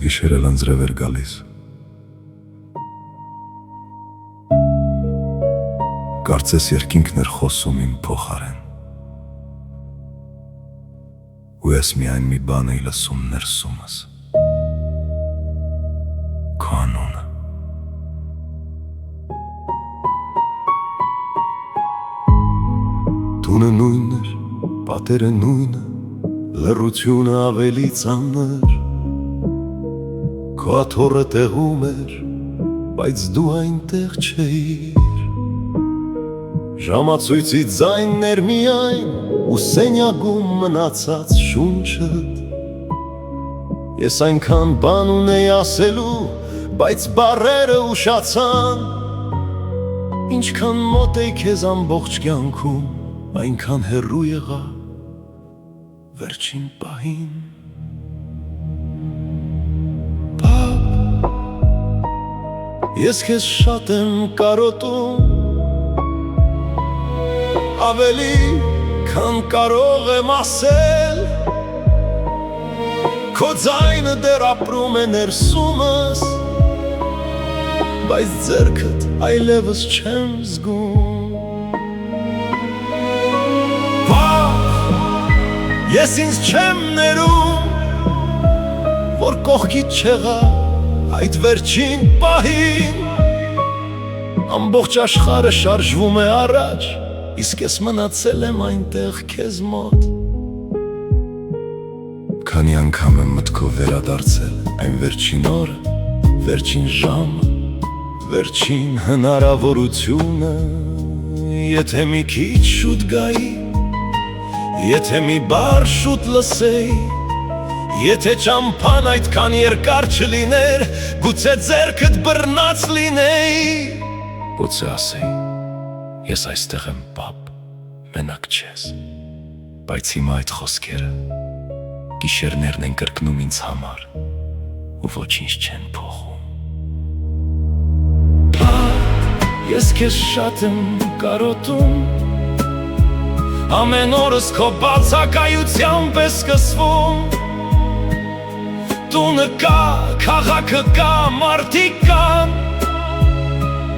գիշերը լանձրև էր գալիս։ Կարծես երկինքն էր խոսում իմ փոխարեն։ Ու ես միայն մի բան էի լսում ներսումս։ Քո անունը։ Տունը նույնն էր, պատերը նույնը, լռությունը ավելի ծանր։ Քո աթոռը տեղում էր, բայց դու այնտեղ չէիր։ Ժամացույցի ձայններ միայն ու սենյակում մնացած շունչդ։ Ես այնքան բան ունեի ասելու, բայց բառերը ուշացան։ Ինչքան մոտ էի քեզ ամբողջ կյանքում, այնքան հեռու եղա վերջին պահին։ Ես քեզ շատ եմ կարոտում, ավելի քան կարող եմ ասել։ Քո ձայնը դեռ ապրում է ներսումս, բայց ձեռքդ այլևս չեմ զգում։ Ես ինձ չեմ ներում, որ կողքիդ չեղա այդ վերջին պահին։ Ամբողջ աշխարհը շարժվում է առաջ, իսկ ես մնացել եմ այնտեղ քեզ մոտ։ Քանի անգամ եմ մտքով վերադարձել այն վերջին օրը, վերջին ժամը, վերջին հնարավորությունը։ Եթե մի քիչ շուտ գայի, եթե մի բառ շուտ լսեի, եթե ճամփան այդքան երկար չլիներ, գուցե ձեռքդ բռնած լինեի։ Գուցե ասեի, ես այստեղ եմ պապ, մենակ չես, բայց հիմա այդ խոսքերը գիշերներն են կրկնում ինձ համար ու ոչինչ չեն փոխում։ Ես քեզ շատ եմ կարոտում, ամեն օրս քո բացակայությամբ է սկսվում։ Տունը կա, քաղաքը կա, մարդիկ կան,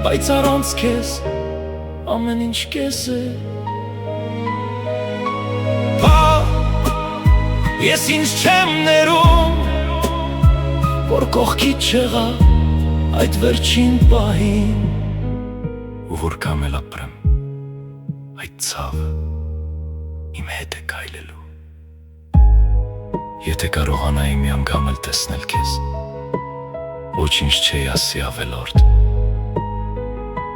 բայց առանց քեզ ամեն ինչ կես է։ Ես ինձ չեմ ներում, որ կողքիդ չեղա այդ վերջին պահին, ու որ կամ էլ ապրեմ այդ ցավը իմ հետ է քայլելու։ Եթե կարողանայի մի անգամ էլ տեսնել քեզ, ոչինչ չէի ասի ավելորդ։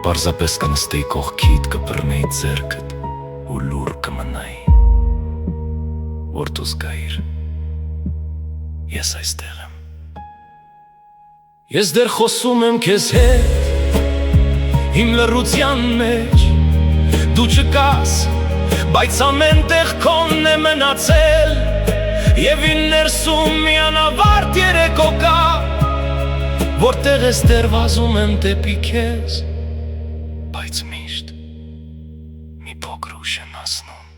Պարզապես կնստեի կողքիդ, կբռնեի ձեռքդ ու լուռ կմնայի, որ դու զգայիր ես այստեղ եմ։ Ես դեռ խոսում եմ քեզ հետ, իմ լռության մեջ, դու չկաս, բայց ամեն տեղ քոնն է մնացել։ Եվ իմ ներսում մի անավարտ երեկո կա, որտեղ ես դեռ վազում եմ դեպի քեզ, բայց միշտ մի փոքր ուշ եմ հասնում։